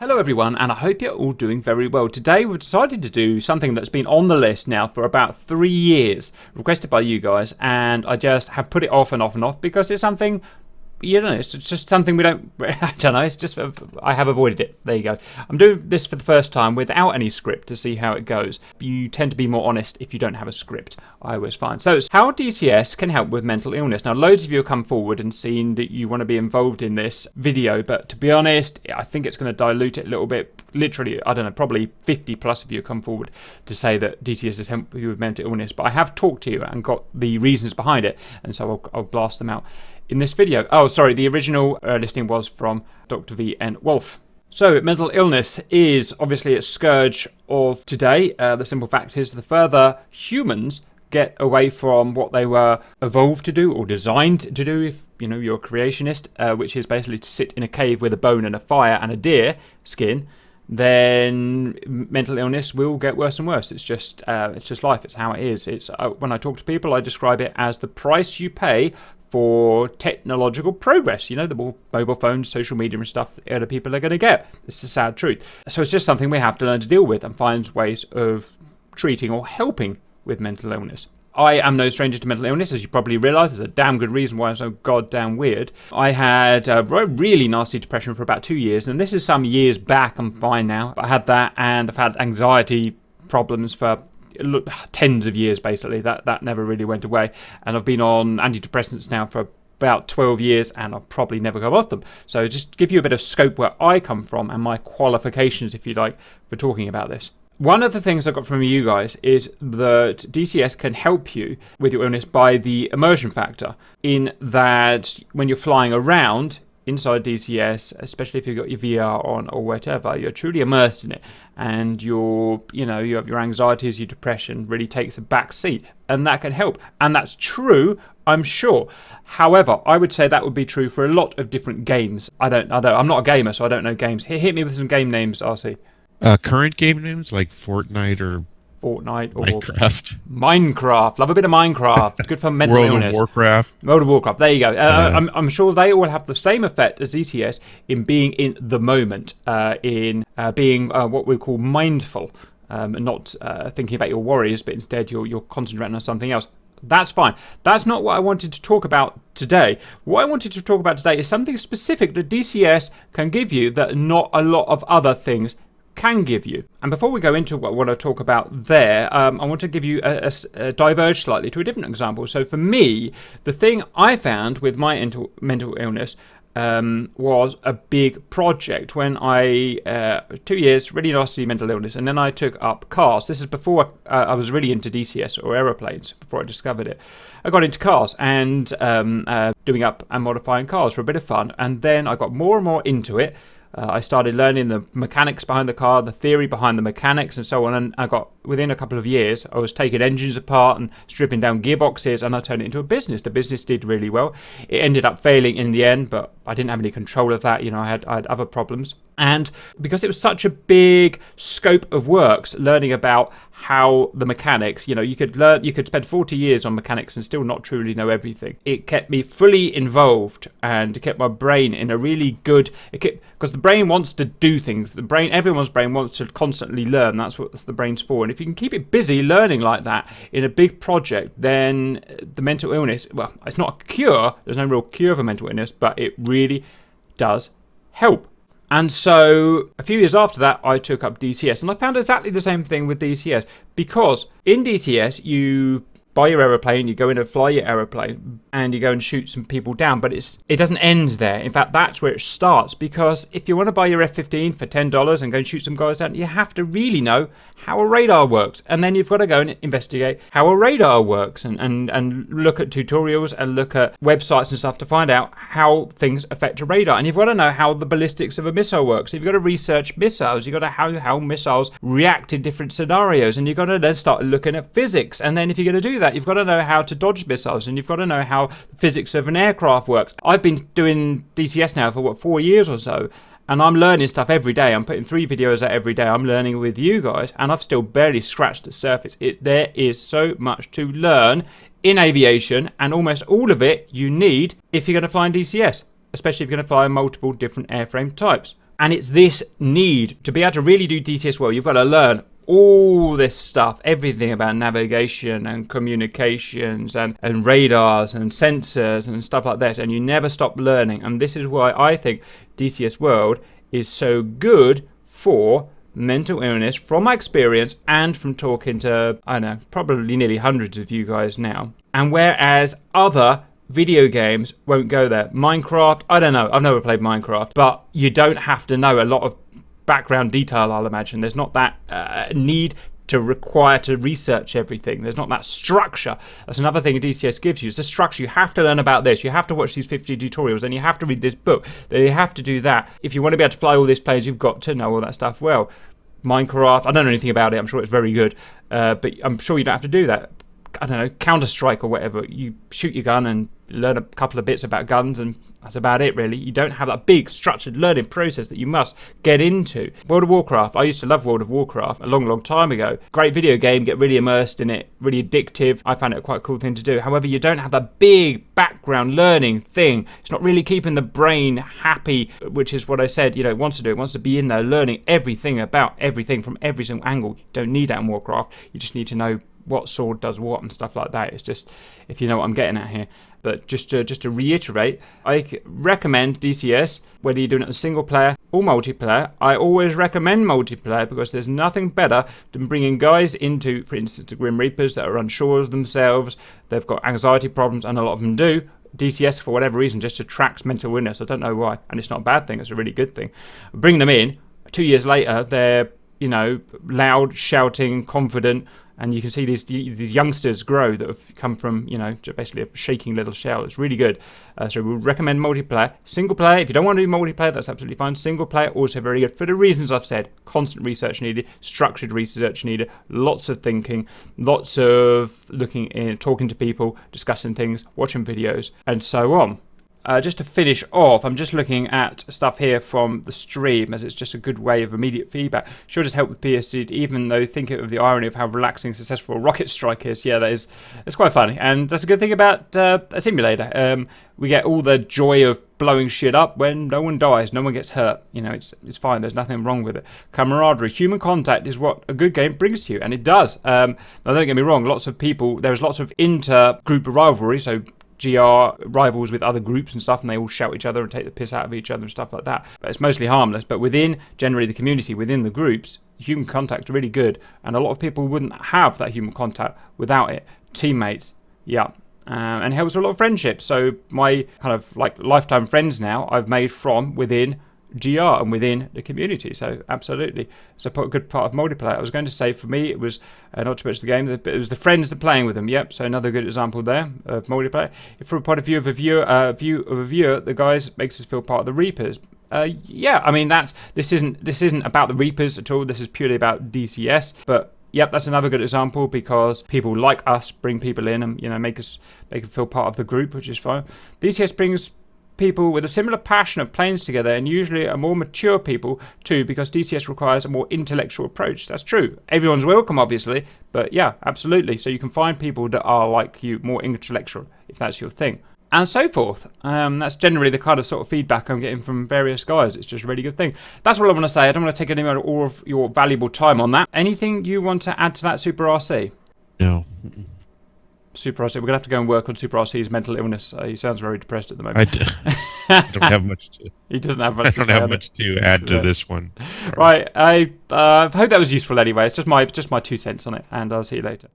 Hello everyone, and I hope you're all doing very well. Today we've decided to do something that's been on the list now for about 3 years, requested by you guys, and I just have put it off and off and off because it's something, you know, it's just something we don't, I don't know, it's just, I have avoided it. There you go. I'm doing this for the first time without any script to see how it goes. You tend to be more honest if you don't have a script, I always find. So, how DCS can help with mental illness. Now, loads of you have come forward and seen that you want to be involved in this video, but to be honest, I think it's going to dilute it a little bit. Literally, I don't know, probably 50 plus of you have come forward to say that DCS has helped you with mental illness, but I have talked to you and got the reasons behind it, and so I'll blast them out in this video. Oh, sorry, the original listing was from Dr. V.N. Wolf. So, mental illness is obviously a scourge of today. The simple fact is, the further humans get away from what they were evolved to do or designed to do, if you know you're a creationist, which is basically to sit in a cave with a bone and a fire and a deer skin, then mental illness will get worse and worse. It's just life. It's how it is. It's when I talk to people, I describe it as the price you pay for technological progress. You know, the more mobile phones, social media and stuff other people are going to get. It's the sad truth. So it's just something we have to learn to deal with and find ways of treating or helping with mental illness. I am no stranger to mental illness, as you probably realise. There's a damn good reason why I'm so goddamn weird. I had a really nasty depression for about 2 years, and this is some years back. I'm fine now. I had that, and I've had anxiety problems for tens of years, basically. That never really went away, and I've been on antidepressants now for about 12 years, and I'll probably never go off them. So just give you a bit of scope where I come from and my qualifications, if you like, for talking about this. One of the things I got from you guys is that DCS can help you with your illness by the immersion factor, in that when you're flying around inside DCS, especially if you've got your VR on or whatever, you're truly immersed in it, and you have your anxieties, your depression really takes a back seat, and that can help. And that's true, I'm sure. However, I would say that would be true for a lot of different games. I'm not a gamer, so I don't know games. Hit me with some game names, RC. Current game names like Fortnite or Minecraft. Love a bit of Minecraft. Good for mental illness. World of Warcraft. There you go. I'm sure they all have the same effect as DCS in being in the moment, in being what we call mindful, and not thinking about your worries, but instead you're concentrating on something else. That's fine. That's not what I wanted to talk about today. What I wanted to talk about today is something specific that DCS can give you that not a lot of other things can give you. And before we go into what I talk about there, I want to give you a diverge slightly to a different example. So for me, the thing I found with my mental illness was a big project when I 2 years really nasty mental illness, and then I took up cars. This is before I was really into DCS or aeroplanes, before I discovered it. I got into cars and doing up and modifying cars for a bit of fun, and then I got more and more into it. I started learning the mechanics behind the car, the theory behind the mechanics and so on, and I got, within a couple of years, I was taking engines apart and stripping down gearboxes, and I turned it into a business. The business did really well. It ended up failing in the end, but I didn't have any control of that. You know, I had other problems. And because it was such a big scope of works, learning about how the mechanics, you could spend 40 years on mechanics and still not truly know everything. It kept me fully involved, and it kept my brain in a really good, because the brain wants to do things. Everyone's brain wants to constantly learn. That's what the brain's for. And if you can keep it busy learning like that in a big project, then the mental illness, well, it's not a cure. There's no real cure for mental illness, but it really does help. And so a few years after that, I took up DCS, and I found exactly the same thing with DCS, because in DCS, you buy your aeroplane, you go in and fly your aeroplane, and you go and shoot some people down, but it doesn't end there. In fact, that's where it starts, because if you want to buy your F-15 for $10 and go and shoot some guys down, you have to really know how a radar works, and then you've got to go and investigate how a radar works, and look at tutorials and look at websites and stuff to find out how things affect a radar. And you've got to know how the ballistics of a missile works. You've got to research missiles. You've got to know how missiles react in different scenarios, and you've got to then start looking at physics. And then if you're going to do that, you've got to know how to dodge missiles, and you've got to know how the physics of an aircraft works. I've been doing DCS now for 4 years or so, and I'm learning stuff every day. I'm putting 3 videos out every day. I'm learning with you guys, and I've still barely scratched the surface. There is so much to learn in aviation, and almost all of it you need if you're going to fly in DCS, especially if you're going to fly in multiple different airframe types. And it's this need to be able to really do DCS well. You've got to learn all this stuff, everything about navigation and communications and radars and sensors and stuff like this, and you never stop learning. And this is why I think DCS World is so good for mental illness, from my experience and from talking to, I don't know, probably nearly hundreds of you guys now. And whereas other video games won't go there. Minecraft, I don't know, I've never played Minecraft, but you don't have to know a lot of background detail, I'll imagine. There's not that need to require to research everything. There's not that structure. That's another thing DCS gives you. It's a structure. You have to learn about this. You have to watch these 50 tutorials, and you have to read this book. You have to do that. If you want to be able to fly all these planes, you've got to know all that stuff well. Minecraft, I don't know anything about it. I'm sure it's very good, but I'm sure you don't have to do that. I don't know, Counter-Strike or whatever. You shoot your gun and learn a couple of bits about guns, and that's about it, really. You don't have that big structured learning process that you must get into. World of Warcraft, I used to love World of Warcraft a long time ago. Great video game, get really immersed in it, really addictive. I found it quite a cool thing to do. However, you don't have that big background learning thing. It's not really keeping the brain happy, which is what I said, it wants to do. It wants to be in there learning everything about everything from every single angle. You don't need that in Warcraft. You just need to know what sword does what and stuff like that. It's just, if you know what I'm getting at here. But just to reiterate, I recommend DCS, whether you're doing it as single player or multiplayer. I always recommend multiplayer because there's nothing better than bringing guys into, for instance, the Grim Reapers that are unsure of themselves. They've got anxiety problems, and a lot of them do. DCS, for whatever reason, just attracts mental illness. I don't know why, and it's not a bad thing. It's a really good thing. Bring them in. 2 years later, they're loud, shouting, confident, and you can see these youngsters grow that have come from, basically a shaking little shell. It's really good. So we recommend multiplayer. Single player, if you don't want to do multiplayer, that's absolutely fine. Single player, also very good for the reasons I've said. Constant research needed, structured research needed, lots of thinking, lots of looking in, talking to people, discussing things, watching videos, and so on. Just to finish off, I'm just looking at stuff here from the stream, as it's just a good way of immediate feedback. Sure does help with PSD, even though think of the irony of how relaxing successful rocket strike is. Yeah, it's quite funny, and that's a good thing about a simulator. We get all the joy of blowing shit up when no one dies, no one gets hurt. It's fine. There's nothing wrong with it. Camaraderie, human contact is what a good game brings to you, and it does. Now, don't get me wrong. There's lots of inter-group rivalry, so GR rivals with other groups and stuff, and they all shout at each other and take the piss out of each other and stuff like that. But it's mostly harmless. But within, generally, the community, within the groups, human contact's really good. And a lot of people wouldn't have that human contact without it. Teammates, yeah. And it helps with a lot of friendships. So my kind of like lifetime friends now, I've made from within GR and within the community. So absolutely, it's a good part of multiplayer. I was going to say, for me, it was not too much the game, but it was the friends that playing with them. Yep, so another good example there of multiplayer. If from a point of view of a viewer, the guys makes us feel part of the Reapers. Yeah, I mean this isn't about the Reapers at all. This is purely about DCS, but yep, that's another good example, because people like us bring people in and make us feel part of the group, which is fine. DCS brings people with a similar passion of planes together, and usually a more mature people too, because DCS requires a more intellectual approach. That's true. Everyone's welcome, obviously, but yeah, absolutely. So you can find people that are like you, more intellectual, if that's your thing, and so forth. That's generally the kind of sort of feedback I'm getting from various guys. It's just a really good thing. That's all I want to say. I don't want to take any more of all of your valuable time on that. Anything you want to add to that, Super RC? No. Super RC. We're going to have to go and work on Super RC's mental illness. He sounds very depressed at the moment. I don't have much to. He doesn't have much. I don't have much to add to this one. Right. I hope that was useful anyway. It's just my 2 cents on it, and I'll see you later.